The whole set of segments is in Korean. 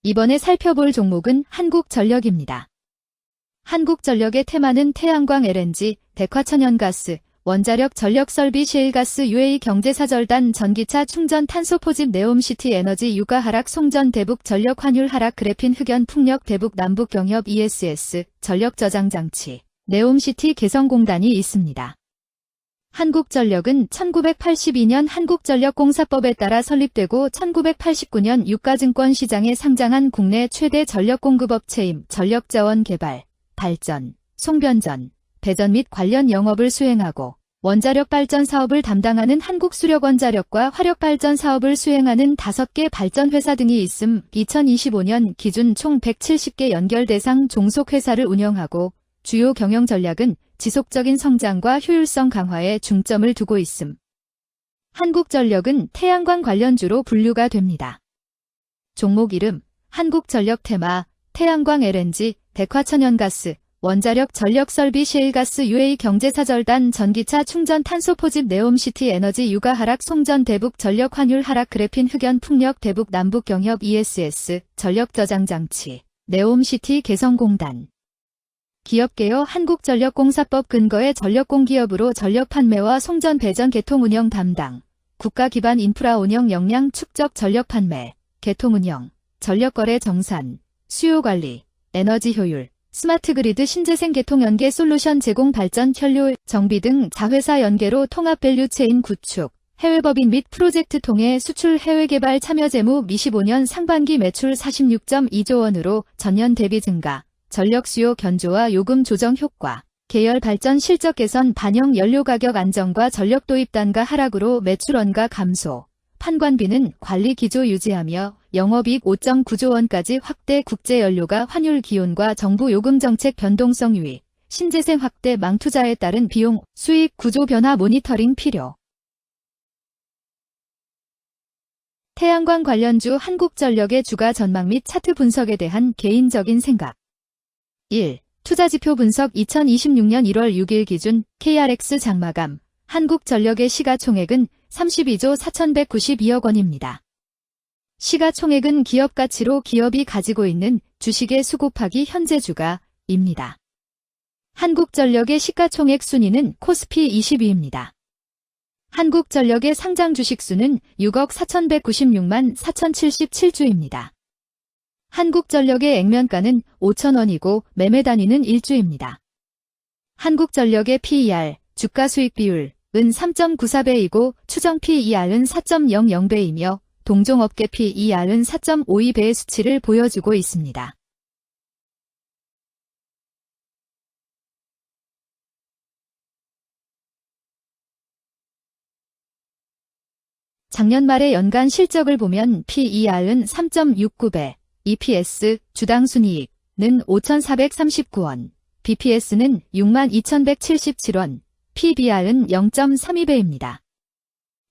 이번에 살펴볼 종목은 한국전력입니다. 한국전력의 테마는 태양광 LNG, 백화천연가스, 원자력 전력 설비 셰일가스 UA 경제사절단 전기차 충전 탄소 포집 네옴시티 에너지 유가 하락 송전 대북 전력 환율 하락 그래핀 흑연 풍력 대북 남북 경협 ESS 전력 저장 장치 네옴시티 개성공단이 있습니다. 한국전력은 1982년 한국전력공사법에 따라 설립되고 1989년 유가증권 시장에 상장한 국내 최대 전력공급업체임. 전력자원 개발, 발전, 송변전, 배전 및 관련 영업을 수행하고 원자력 발전 사업을 담당하는 한국수력원자력과 화력발전 사업을 수행하는 5개 발전회사 등이 있음. 2025년 기준 총 170개 연결 대상 종속회사를 운영하고 주요 경영 전략은 지속적인 성장과 효율성 강화에 중점을 두고 있음. 한국전력은 태양광 관련주로 분류가 됩니다. 종목 이름, 한국전력 테마, 태양광 LNG, 백화천연가스, 원자력 전력 설비 셰일가스 UA 경제사절단 전기차 충전 탄소 포집 네옴시티 에너지 유가 하락 송전 대북 전력 환율 하락 그래핀 흑연 풍력 대북 남북 경협 ESS 전력 저장 장치 네옴시티 개성공단 기업개요 한국전력공사법 근거의 전력공기업으로 전력 판매와 송전 배전 개통 운영 담당 국가 기반 인프라 운영 역량 축적 전력 판매, 개통 운영, 전력거래 정산, 수요 관리, 에너지 효율, 스마트 그리드 신재생 개통 연계 솔루션 제공 발전 혈료, 정비 등 자회사 연계로 통합 밸류 체인 구축, 해외 법인 및 프로젝트 통해 수출 해외 개발 참여 재무 25년 상반기 매출 46.2조 원으로 전년 대비 증가, 전력 수요 견조와 요금 조정 효과, 계열 발전 실적 개선 반영 연료 가격 안정과 전력 도입 단가 하락으로 매출 원가 감소, 판관비는 관리 기조 유지하며 영업이익 5.9조 원까지 확대 국제연료가 환율 기온과 정부 요금 정책 변동성 유의, 신재생 확대 망투자에 따른 비용, 수익 구조 변화 모니터링 필요. 태양광 관련주 한국전력의 주가 전망 및 차트 분석에 대한 개인적인 생각. 1. 투자지표 분석 2026년 1월 6일 기준 KRX 장마감 한국전력의 시가총액은 32조 4,192억 원입니다. 시가총액은 기업가치로 기업이 가지고 있는 주식의 수 곱하기 현재 주가입니다. 한국전력의 시가총액 순위는 코스피 20위입니다. 한국전력의 상장 주식수는 6억 4,196만 4,077주입니다. 한국전력의 액면가는 5,000원이고 매매 단위는 1주입니다. 한국전력의 PER, 주가수익 비율은 3.94배이고 추정 PER은 4.00배이며 동종업계 PER은 4.52배의 수치를 보여주고 있습니다. 작년 말의 연간 실적을 보면 PER은 3.69배, EPS, 주당 순이익은 5,439원, BPS는 62,177원, PBR은 0.32배입니다.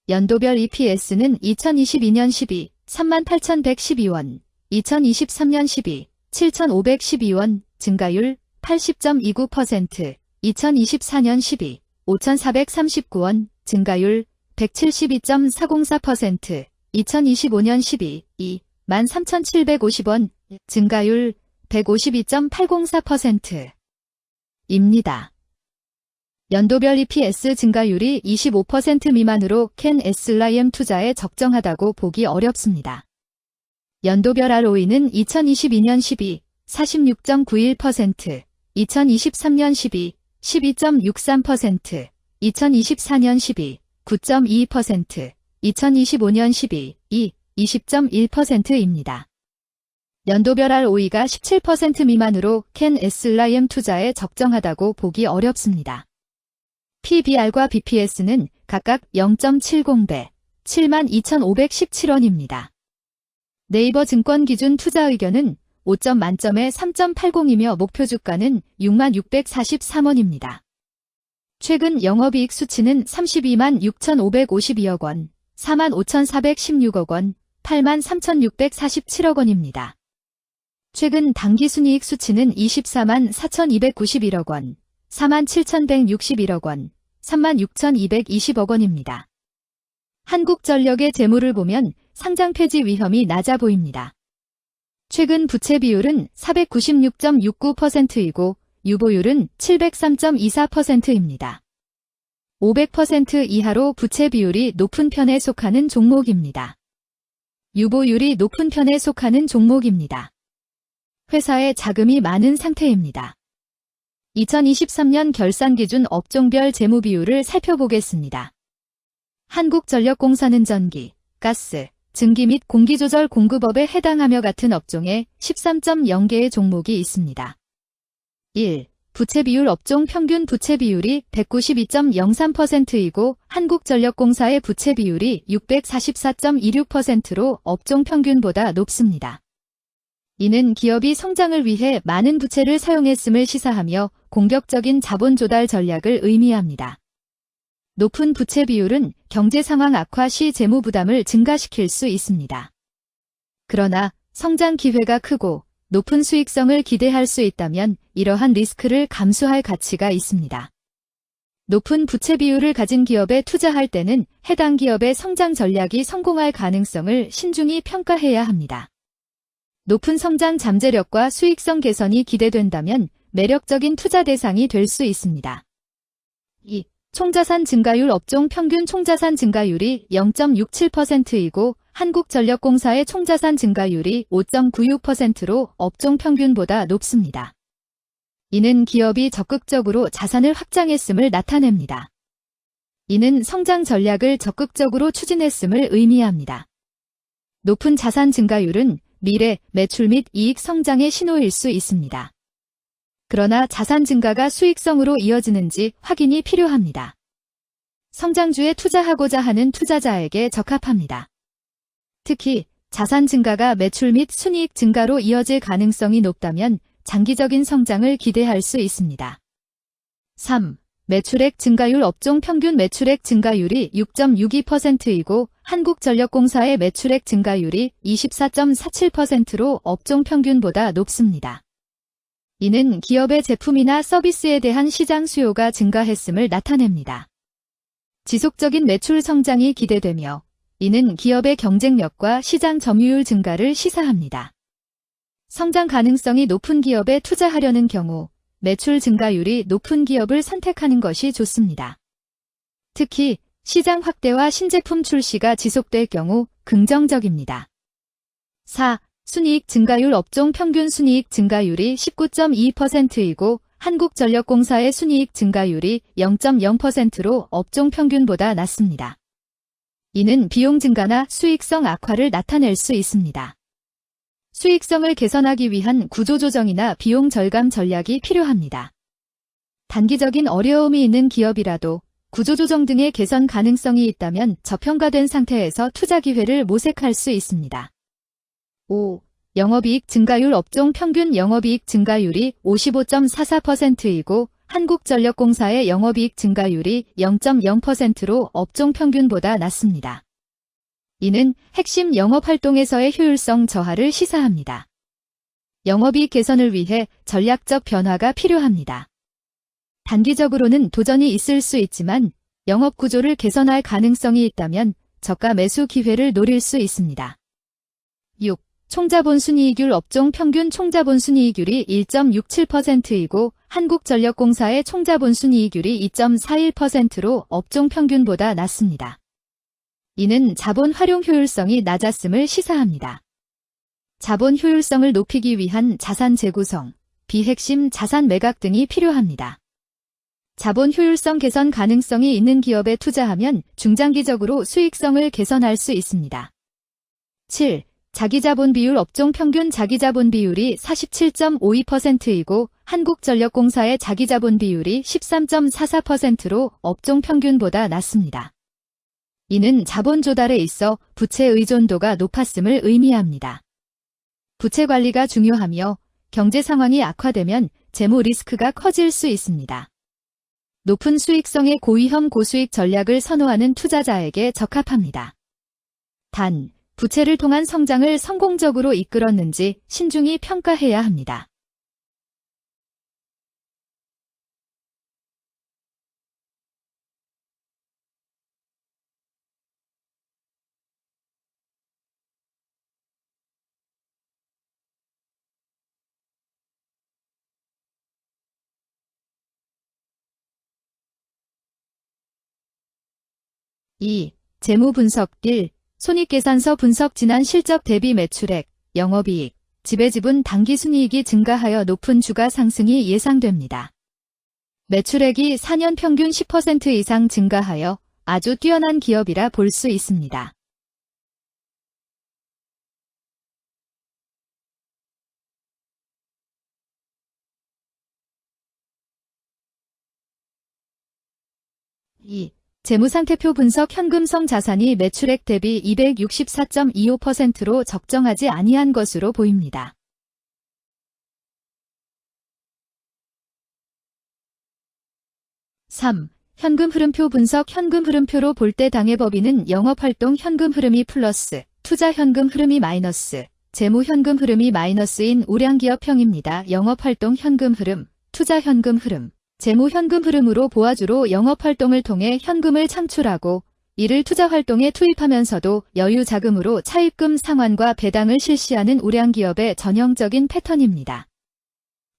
연도별 EPS는 2022년 12, 38,112원, 2023년 12, 7,512원, 증가율 80.29%, 2024년 12, 5,439원, 증가율 172.404%, 2025년 12, 23,750원, 증가율 152.804%입니다. 연도별 EPS 증가율이 25% 미만으로 캔 SLIM 투자에 적정하다고 보기 어렵습니다. 연도별 ROE는 2022년 12, 46.91%, 2023년 12, 12.63%, 2024년 12, 9.22%, 2025년 12, 20.1%입니다. 연도별 ROE가 17% 미만으로 캔 SLIM 투자에 적정하다고 보기 어렵습니다. PBR과 BPS는 각각 0.70배, 72,517원입니다. 네이버 증권 기준 투자 의견은 5점 만점에 3.80이며 목표 주가는 66,643원입니다. 최근 영업이익 수치는 32만 6,552억 원, 4만 5,416억 원, 8만 3,647억 원입니다. 최근 당기순이익 수치는 24만 4,291억 원, 4만 7,161억 원, 3만 6,220억 원입니다. 한국전력의 재무를 보면 상장 폐지 위험이 낮아 보입니다. 최근 부채 비율은 496.69%이고 유보율은 703.24%입니다. 500% 이하로 부채 비율이 높은 편에 속하는 종목입니다. 유보율이 높은 편에 속하는 종목입니다. 회사에 자금이 많은 상태입니다. 2023년 결산 기준 업종별 재무 비율을 살펴보겠습니다. 한국전력공사는 전기, 가스, 증기 및 공기조절 공급업에 해당하며 같은 업종에 13.0개의 종목이 있습니다. 1. 부채 비율 업종 평균 부채 비율이 192.03%이고 한국전력공사의 부채 비율이 644.26%로 업종 평균보다 높습니다. 이는 기업이 성장을 위해 많은 부채를 사용했음을 시사하며 공격적인 자본 조달 전략을 의미합니다. 높은 부채 비율은 경제 상황 악화 시 재무 부담을 증가시킬 수 있습니다. 그러나 성장 기회가 크고 높은 수익성을 기대할 수 있다면 이러한 리스크를 감수할 가치가 있습니다. 높은 부채 비율을 가진 기업에 투자할 때는 해당 기업의 성장 전략이 성공할 가능성을 신중히 평가해야 합니다. 높은 성장 잠재력과 수익성 개선이 기대된다면 매력적인 투자 대상이 될 수 있습니다. 2. 총자산 증가율 업종 평균 총자산 증가율이 0.67%이고 한국전력공사의 총자산 증가율이 5.96%로 업종 평균보다 높습니다. 이는 기업이 적극적으로 자산을 확장했음을 나타냅니다. 이는 성장 전략을 적극적으로 추진했음을 의미합니다. 높은 자산 증가율은 미래, 매출 및 이익 성장의 신호일 수 있습니다. 그러나 자산 증가가 수익성으로 이어지는지 확인이 필요합니다. 성장주에 투자하고자 하는 투자자에게 적합합니다. 특히 자산 증가가 매출 및 순이익 증가로 이어질 가능성이 높다면 장기적인 성장을 기대할 수 있습니다. 3. 매출액 증가율 업종 평균 매출액 증가율이 6.62%이고 한국전력공사의 매출액 증가율이 24.47%로 업종 평균보다 높습니다. 이는 기업의 제품이나 서비스에 대한 시장 수요가 증가했음을 나타냅니다. 지속적인 매출 성장이 기대되며 이는 기업의 경쟁력과 시장 점유율 증가를 시사합니다. 성장 가능성이 높은 기업에 투자하려는 경우 매출 증가율이 높은 기업을 선택하는 것이 좋습니다. 특히 시장 확대와 신제품 출시가 지속될 경우 긍정적입니다. 4. 순이익 증가율 업종 평균 순이익 증가율이 19.2%이고 한국전력공사의 순이익 증가율이 0.0%로 업종 평균보다 낮습니다. 이는 비용 증가나 수익성 악화를 나타낼 수 있습니다. 수익성을 개선하기 위한 구조조정이나 비용 절감 전략이 필요합니다. 단기적인 어려움이 있는 기업이라도 구조조정 등의 개선 가능성이 있다면 저평가된 상태에서 투자 기회를 모색할 수 있습니다. 5. 영업이익 증가율 업종 평균 영업이익 증가율이 55.44%이고 한국전력공사의 영업이익 증가율이 0.0%로 업종 평균보다 낮습니다. 이는 핵심 영업활동에서의 효율성 저하를 시사합니다. 영업이익 개선을 위해 전략적 변화가 필요합니다. 단기적으로는 도전이 있을 수 있지만 영업구조를 개선할 가능성이 있다면 저가 매수 기회를 노릴 수 있습니다. 6. 총자본 순이익률 업종 평균 총자본 순이익률이 1.67%이고 한국전력공사의 총자본 순이익률이 2.41%로 업종 평균보다 낮습니다. 이는 자본 활용 효율성이 낮았음을 시사합니다. 자본 효율성을 높이기 위한 자산 재구성, 비핵심 자산 매각 등이 필요합니다. 자본 효율성 개선 가능성이 있는 기업에 투자하면 중장기적으로 수익성을 개선할 수 있습니다. 7. 자기자본 비율 업종 평균 자기자본 비율이 47.52%이고 한국전력공사의 자기자본 비율이 13.44%로 업종 평균보다 낮습니다. 이는 자본 조달에 있어 부채 의존도가 높았음을 의미합니다. 부채 관리가 중요하며 경제 상황이 악화되면 재무 리스크가 커질 수 있습니다. 높은 수익성의 고위험 고수익 전략을 선호하는 투자자에게 적합합니다. 단, 부채를 통한 성장을 성공적으로 이끌었는지 신중히 평가해야 합니다. 2. 재무 분석 1. 손익계산서 분석 지난 실적 대비 매출액, 영업이익, 지배지분 당기순이익이 증가하여 높은 주가 상승이 예상됩니다. 매출액이 4년 평균 10% 이상 증가하여 아주 뛰어난 기업이라 볼 수 있습니다. 이 재무상태표 분석 현금성 자산이 매출액 대비 264.25%로 적정하지 아니한 것으로 보입니다. 3. 현금 흐름표 분석 현금 흐름표로 볼 때 당해법인은 영업활동 현금 흐름이 플러스, 투자 현금 흐름이 마이너스, 재무 현금 흐름이 마이너스인 우량기업형입니다. 영업활동 현금 흐름, 투자 현금 흐름, 재무 현금 흐름으로 보아주로 영업활동을 통해 현금을 창출하고 이를 투자활동에 투입하면서도 여유 자금으로 차입금 상환과 배당을 실시하는 우량기업의 전형적인 패턴입니다.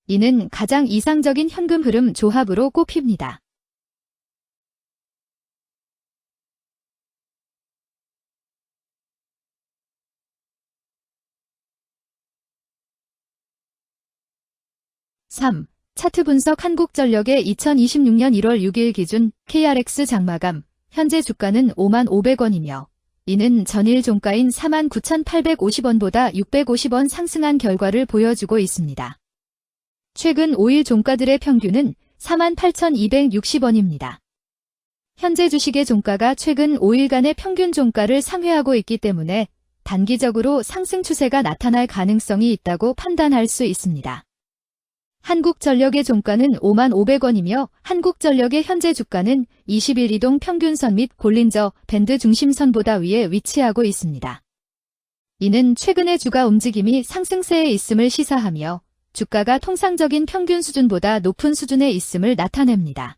이는 가장 이상적인 현금 흐름 조합으로 꼽힙니다. (3) 차트 분석 한국전력의 2026년 1월 6일 기준 KRX 장마감, 현재 주가는 55,500원이며 이는 전일 종가인 49,850원보다 650원 상승한 결과를 보여주고 있습니다. 최근 5일 종가들의 평균은 48,260원입니다. 현재 주식의 종가가 최근 5일간의 평균 종가를 상회하고 있기 때문에 단기적으로 상승 추세가 나타날 가능성이 있다고 판단할 수 있습니다. 한국전력의 종가는 55,500원이며 한국전력의 현재 주가는 20일 이동 평균선 및 볼린저 밴드 중심선보다 위에 위치하고 있습니다. 이는 최근의 주가 움직임이 상승세에 있음을 시사하며 주가가 통상적인 평균 수준보다 높은 수준에 있음을 나타냅니다.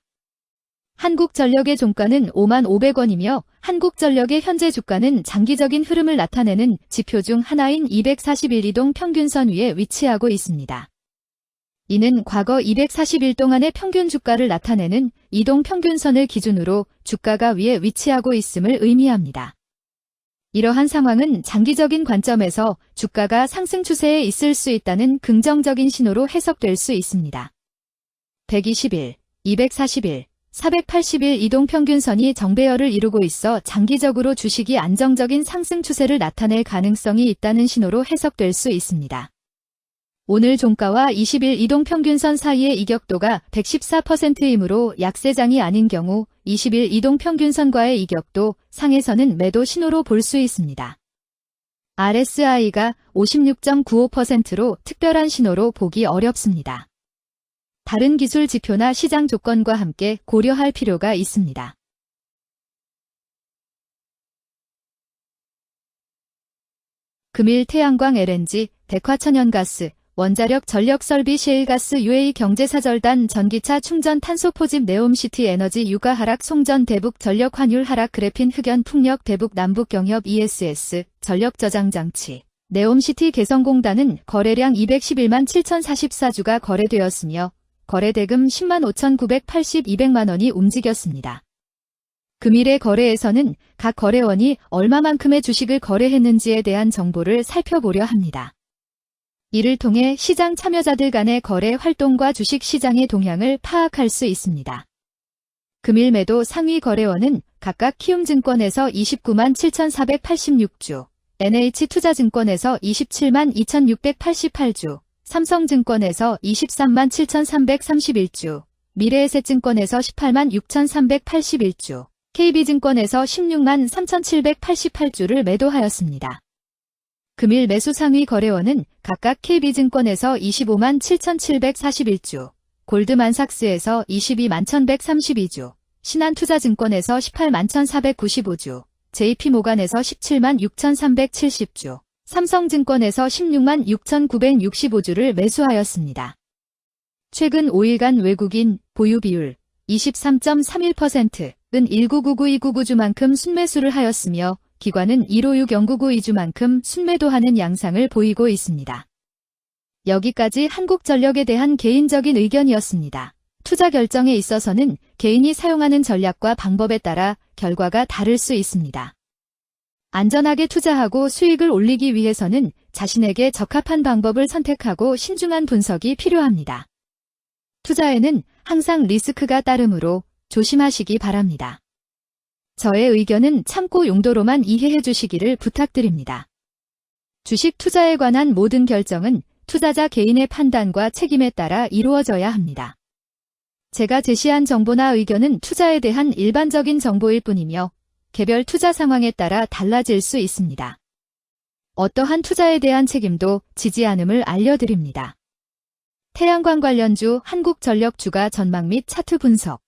한국전력의 종가는 55,500원이며 한국전력의 현재 주가는 장기적인 흐름을 나타내는 지표 중 하나인 241 이동 평균선 위에 위치하고 있습니다. 이는 과거 240일 동안의 평균 주가를 나타내는 이동 평균선을 기준으로 주가가 위에 위치하고 있음을 의미합니다. 이러한 상황은 장기적인 관점에서 주가가 상승 추세에 있을 수 있다는 긍정적인 신호로 해석될 수 있습니다. 120일, 240일, 480일 이동 평균선이 정배열을 이루고 있어 장기적으로 주식이 안정적인 상승 추세를 나타낼 가능성이 있다는 신호로 해석될 수 있습니다. 오늘 종가와 20일 이동평균선 사이의 이격도가 114%이므로 약세장이 아닌 경우 20일 이동평균선과의 이격도 상에서는 매도 신호로 볼 수 있습니다. RSI가 56.95%로 특별한 신호로 보기 어렵습니다. 다른 기술 지표나 시장 조건과 함께 고려할 필요가 있습니다. 금일 태양광 LNG, 백화천연가스, 원자력 전력 설비 셰일가스 UA 경제사절단 전기차 충전 탄소 포집 네옴시티 에너지 유가 하락 송전 대북 전력 환율 하락 그래핀 흑연 풍력 대북 남북 경협 ESS 전력 저장 장치 네옴시티 개성공단은 거래량 211만 7,044주가 거래되었으며 거래대금 10만 5,982백만 원이 움직였습니다. 금일의 거래에서는 각 거래원이 얼마만큼의 주식을 거래했는지에 대한 정보를 살펴보려 합니다. 이를 통해 시장 참여자들 간의 거래 활동과 주식 시장의 동향을 파악할 수 있습니다. 금일 매도 상위 거래원은 각각 키움증권에서 29만 7,486주, NH투자증권에서 27만 2,688주, 삼성증권에서 23만 7,331주, 미래에셋증권에서 18만 6,381주, KB증권에서 16만 3,788주를 매도하였습니다. 금일 매수 상위 거래원은 각각 KB증권에서 25만 7,741주, 골드만삭스에서 22만 1,132주, 신한투자증권에서 18만 1,495주, JP모간에서 17만 6,370주, 삼성증권에서 16만 6,965주를 매수하였습니다. 최근 5일간 외국인 보유 비율 23.31%은 1999-299주만큼 순매수를 하였으며 기관은 156-099-2주만큼 순매도하는 양상을 보이고 있습니다. 여기까지 한국전력에 대한 개인적인 의견이었습니다. 투자 결정에 있어서는 개인이 사용하는 전략과 방법에 따라 결과가 다를 수 있습니다. 안전하게 투자하고 수익을 올리기 위해서는 자신에게 적합한 방법을 선택하고 신중한 분석이 필요합니다. 투자에는 항상 리스크가 따르므로 조심하시기 바랍니다. 저의 의견은 참고 용도로만 이해해 주시기를 부탁드립니다. 주식 투자에 관한 모든 결정은 투자자 개인의 판단과 책임에 따라 이루어져야 합니다. 제가 제시한 정보나 의견은 투자에 대한 일반적인 정보일 뿐이며 개별 투자 상황에 따라 달라질 수 있습니다. 어떠한 투자에 대한 책임도 지지 않음을 알려드립니다. 태양광 관련주 한국전력 주가 전망 및 차트 분석